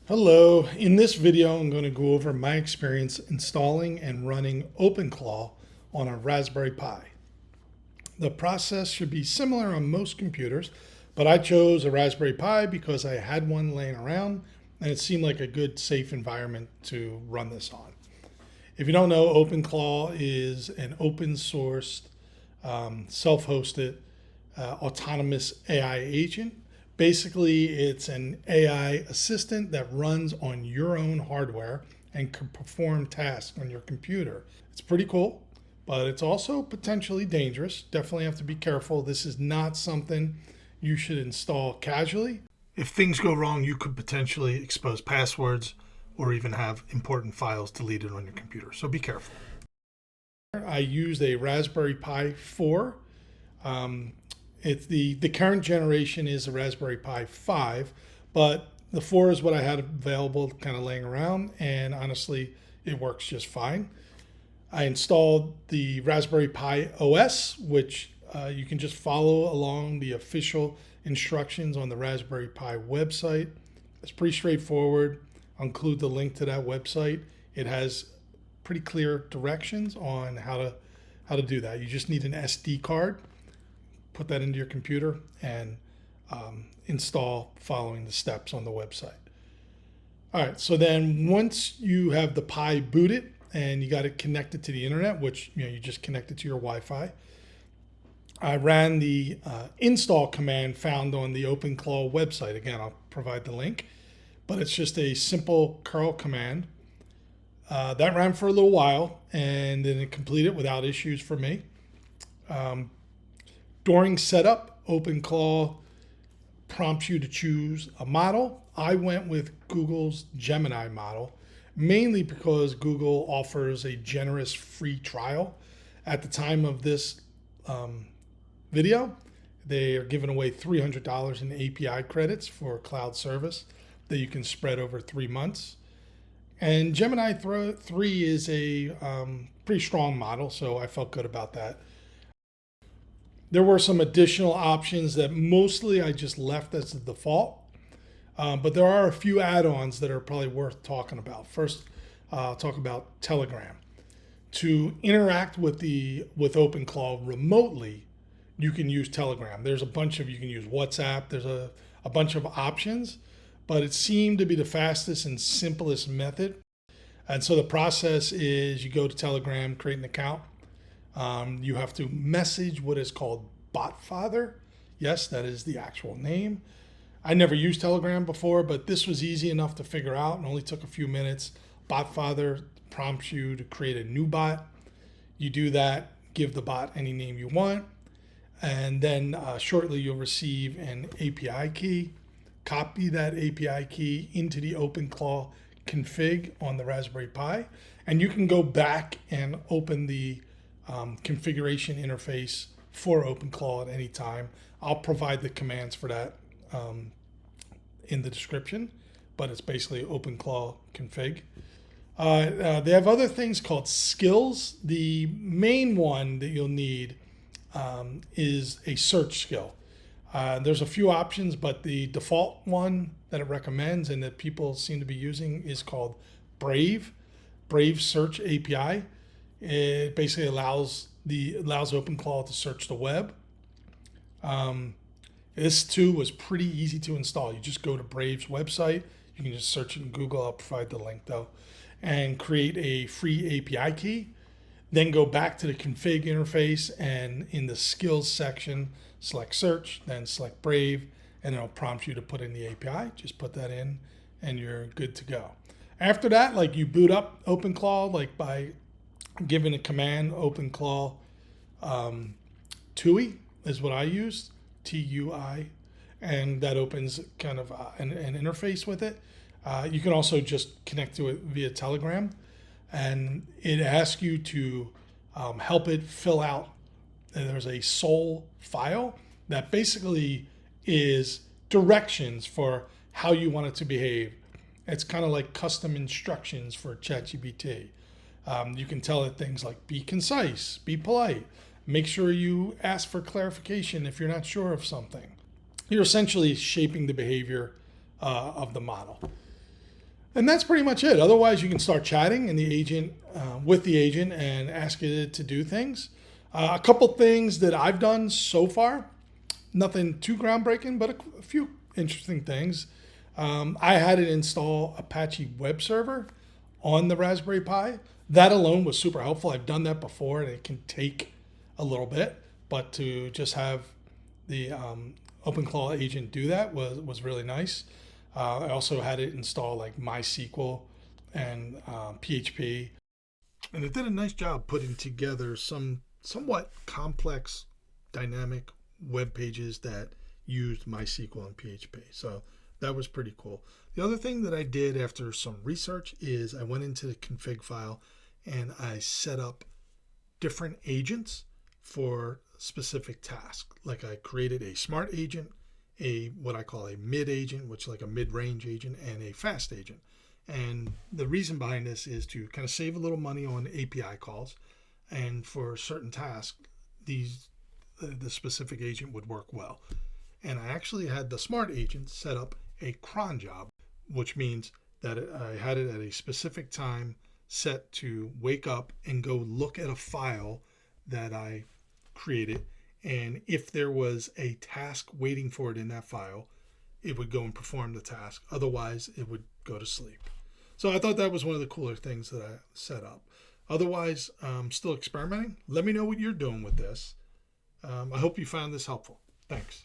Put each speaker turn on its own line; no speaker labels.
Hello, in this video I'm going to go over my experience installing and running OpenClaw on a Raspberry Pi. The process should be similar on most computers, but I chose a Raspberry Pi because I had one laying around and it seemed like a good safe environment to run this on. If you don't know, OpenClaw is an open sourced, self-hosted, autonomous AI agent. Basically, it's an AI assistant that runs on your own hardware and can perform tasks on your computer. It's pretty cool, but it's also potentially dangerous. Definitely have to be careful. This is not something you should install casually. If things go wrong, you could potentially expose passwords or even have important files deleted on your computer. So be careful. I used a Raspberry Pi 4. It's the current generation is a Raspberry Pi 5, but the 4 is what I had available kind of laying around, and honestly, it works just fine. I installed the Raspberry Pi OS, which you can just follow along the official instructions on the Raspberry Pi website. It's pretty straightforward. I'll include the link to that website. It has pretty clear directions on how to do that. You just need an SD card, put that into your computer, and install following the steps on the website. All right, so then once you have the Pi booted and you got it connected to the internet, which you just connect it to your Wi-Fi, I ran the install command found on the OpenClaw website. Again, I'll provide the link, but it's just a simple curl command. That ran for a little while, and then it completed without issues for me. During setup, OpenClaw prompts you to choose a model. I went with Google's Gemini model, mainly because Google offers a generous free trial. At the time of this video, they are giving away $300 in API credits for cloud service that you can spread over 3 months. And Gemini 3 is a pretty strong model, so I felt good about that. There were some additional options that mostly I just left as the default, but there are a few add-ons that are probably worth talking about. First, I'll talk about Telegram. To interact with OpenClaw remotely, you can use Telegram. There's a bunch of, you can use WhatsApp. There's a bunch of options, but it seemed to be the fastest and simplest method. And so the process is you go to Telegram, create an account. You have to message what is called BotFather. Yes, that is the actual name. I never used Telegram before, but this was easy enough to figure out and only took a few minutes. BotFather prompts you to create a new bot. You do that, give the bot any name you want, and then shortly you'll receive an API key. Copy that API key into the OpenClaw config on the Raspberry Pi, and you can go back and open the configuration interface for OpenClaw at any time. I'll provide the commands for that in the description, but it's basically OpenClaw config. They have other things called skills. The main one that you'll need is a search skill. There's a few options, but the default one that it recommends and that people seem to be using is called Brave Search API. It basically allows OpenClaw to search the web. This too was pretty easy to install. You just go to Brave's website. You can just search it in Google. I'll provide the link though, and create a free API key. Then go back to the config interface, and in the skills section, select search, then select Brave, and it'll prompt you to put in the API. Just put that in, and you're good to go. After that, like, you boot up OpenClaw like by giving a command. OpenClaw TUI is what I used, TUI, and that opens kind of an interface with it. You can also just connect to it via Telegram, and it asks you to help it fill out. There's a soul file that basically is directions for how you want it to behave. It's kind of like custom instructions for ChatGPT. You can tell it things like be concise, be polite, make sure you ask for clarification if you're not sure of something. You're essentially shaping the behavior of the model. And that's pretty much it. Otherwise, you can start chatting and the agent with the agent and ask it to do things. A couple things that I've done so far, nothing too groundbreaking, but a few interesting things. I had it install Apache web server on the Raspberry Pi. That alone was super helpful. I've done that before, and it can take a little bit, but to just have the OpenClaw agent do that was really nice. I also had it install like MySQL and PHP, and it did a nice job putting together some somewhat complex dynamic web pages that used MySQL and PHP. So that was pretty cool. The other thing that I did after some research is I went into the config file and I set up different agents for specific tasks. Like I created a smart agent, a what I call a mid agent, which is like a mid-range agent, and a fast agent. And the reason behind this is to kind of save a little money on API calls, and for certain tasks, the specific agent would work well. And I actually had the smart agent set up a cron job, which means that I had it at a specific time set to wake up and go look at a file that I created. And if there was a task waiting for it in that file, it would go and perform the task. Otherwise, it would go to sleep. So I thought that was one of the cooler things that I set up. Otherwise, I'm still experimenting. Let me know what you're doing with this. I hope you found this helpful. Thanks.